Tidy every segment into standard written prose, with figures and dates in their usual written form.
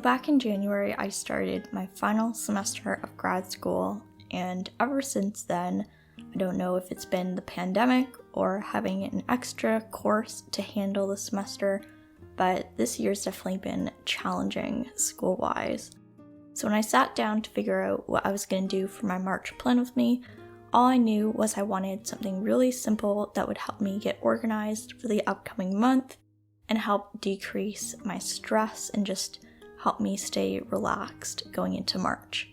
back in January, I started my final semester of grad school, and ever since then, I don't know if it's been the pandemic or having an extra course to handle the semester, but this year's definitely been challenging school-wise. So when I sat down to figure out what I was going to do for my March plan with me, all I knew was I wanted something really simple that would help me get organized for the upcoming month and help decrease my stress and just help me stay relaxed going into March.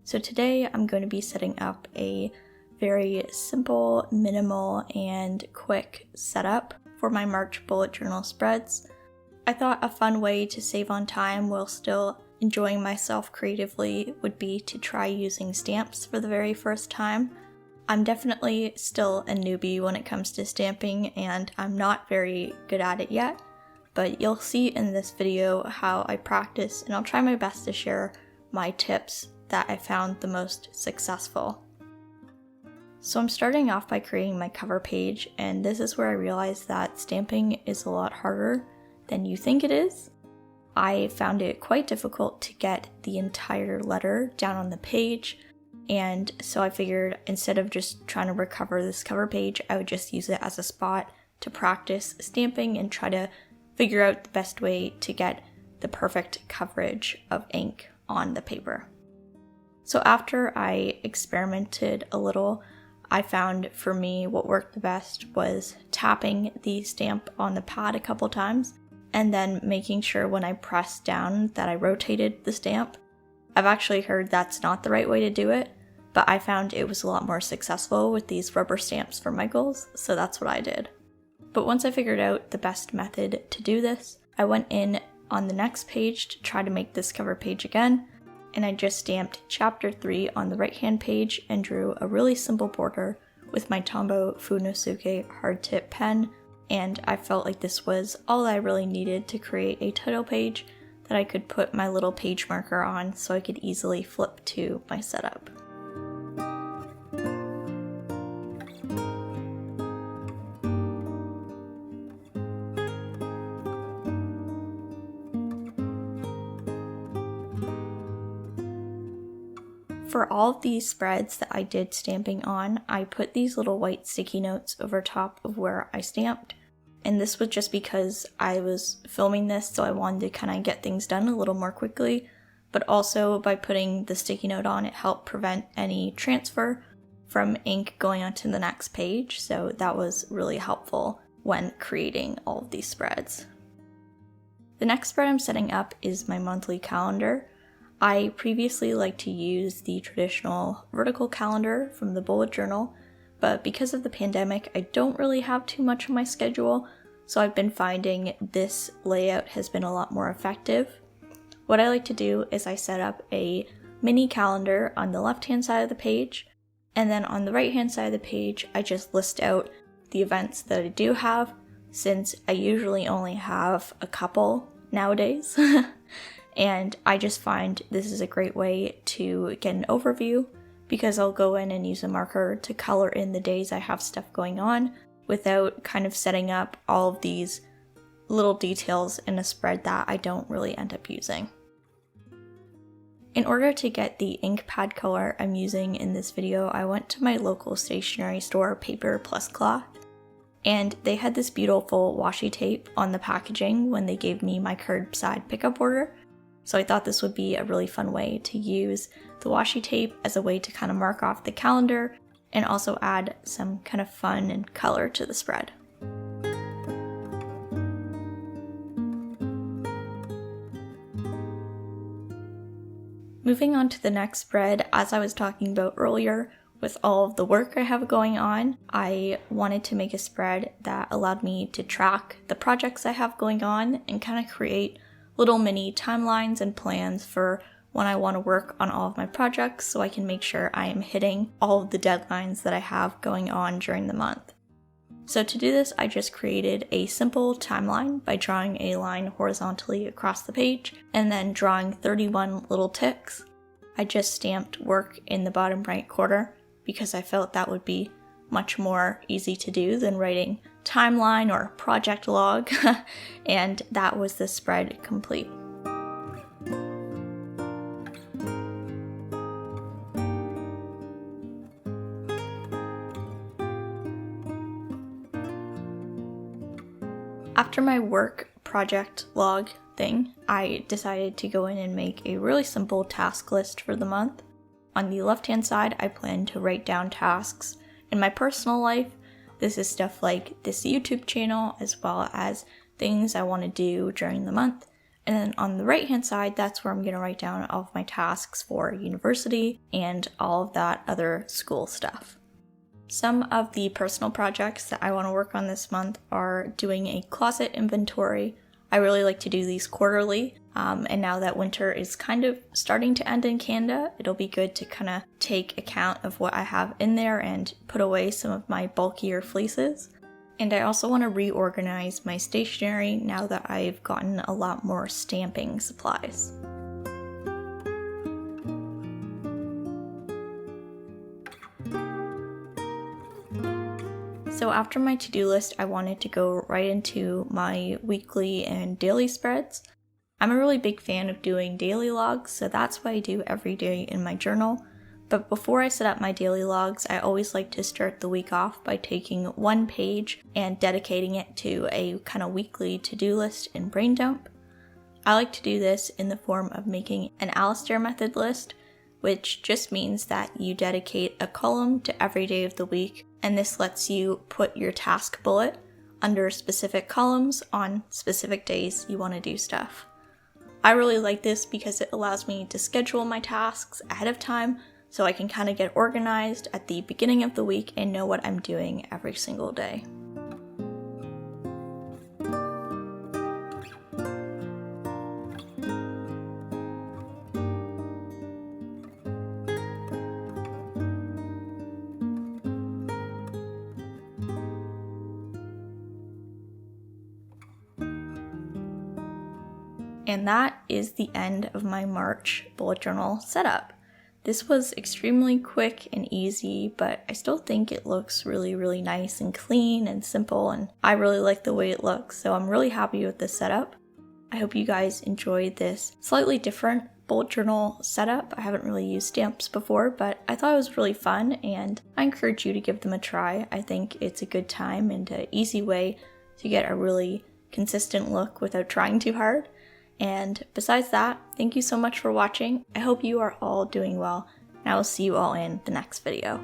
So today I'm going to be setting up a very simple, minimal, and quick setup for my March bullet journal spreads. I thought a fun way to save on time while still enjoying myself creatively would be to try using stamps for the very first time. I'm definitely still a newbie when it comes to stamping, and I'm not very good at it yet, but you'll see in this video how I practice, and I'll try my best to share my tips that I found the most successful. So I'm starting off by creating my cover page, and this is where I realized that stamping is a lot harder than you think it is. I found it quite difficult to get the entire letter down on the page, and so I figured instead of just trying to recover this cover page, I would just use it as a spot to practice stamping and try to figure out the best way to get the perfect coverage of ink on the paper. So after I experimented a little, I found for me what worked the best was tapping the stamp on the pad a couple times and then making sure when I pressed down that I rotated the stamp. I've actually heard that's not the right way to do it, but I found it was a lot more successful with these rubber stamps for Michaels, so that's what I did. But once I figured out the best method to do this, I went in on the next page to try to make this cover page again, and I just stamped chapter 3 on the right hand page and drew a really simple border with my Tombow Funosuke hard tip pen, and I felt like this was all I really needed to create a title page that I could put my little page marker on so I could easily flip to my setup. For all of these spreads that I did stamping on, I put these little white sticky notes over top of where I stamped. And this was just because I was filming this, so I wanted to kind of get things done a little more quickly. But also by putting the sticky note on, it helped prevent any transfer from ink going onto the next page. So that was really helpful when creating all of these spreads. The next spread I'm setting up is my monthly calendar. I previously liked to use the traditional vertical calendar from the bullet journal, but because of the pandemic, I don't really have too much on my schedule, so I've been finding this layout has been a lot more effective. What I like to do is I set up a mini calendar on the left-hand side of the page, and then on the right-hand side of the page, I just list out the events that I do have, since I usually only have a couple nowadays. And I just find this is a great way to get an overview because I'll go in and use a marker to color in the days I have stuff going on without kind of setting up all of these little details in a spread that I don't really end up using. In order to get the ink pad color I'm using in this video, I went to my local stationery store, Paper Plus Cloth, and they had this beautiful washi tape on the packaging when they gave me my curbside pickup order. So I thought this would be a really fun way to use the washi tape as a way to kind of mark off the calendar and also add some kind of fun and color to the spread. Moving on to the next spread, as I was talking about earlier, with all of the work I have going on, I wanted to make a spread that allowed me to track the projects I have going on and kind of create little mini timelines and plans for when I want to work on all of my projects so I can make sure I am hitting all of the deadlines that I have going on during the month. So to do this, I just created a simple timeline by drawing a line horizontally across the page and then drawing 31 little ticks. I just stamped work in the bottom right corner because I felt that would be much more easy to do than writing timeline or project log, and that was the spread complete. After my work project log thing, I decided to go in and make a really simple task list for the month. On the left-hand side, I plan to write down tasks. In my personal life, this is stuff like this YouTube channel, as well as things I want to do during the month. And then on the right-hand side, that's where I'm going to write down all of my tasks for university and all of that other school stuff. Some of the personal projects that I want to work on this month are doing a closet inventory. I really like to do these quarterly, and now that winter is kind of starting to end in Canada, it'll be good to kind of take account of what I have in there and put away some of my bulkier fleeces. And I also want to reorganize my stationery now that I've gotten a lot more stamping supplies. So after my to-do list, I wanted to go right into my weekly and daily spreads. I'm a really big fan of doing daily logs, so that's what I do every day in my journal. But before I set up my daily logs, I always like to start the week off by taking one page and dedicating it to a kind of weekly to-do list in Brain Dump. I like to do this in the form of making an Alistair method list, which just means that you dedicate a column to every day of the week, and this lets you put your task bullet under specific columns on specific days you want to do stuff. I really like this because it allows me to schedule my tasks ahead of time, so I can kind of get organized at the beginning of the week and know what I'm doing every single day. And that is the end of my March bullet journal setup. This was extremely quick and easy, but I still think it looks really, really nice and clean and simple, and I really like the way it looks, so I'm really happy with this setup. I hope you guys enjoyed this slightly different bullet journal setup. I haven't really used stamps before, but I thought it was really fun, and I encourage you to give them a try. I think it's a good time and an easy way to get a really consistent look without trying too hard. And besides that, thank you so much for watching. I hope you are all doing well, and I will see you all in the next video.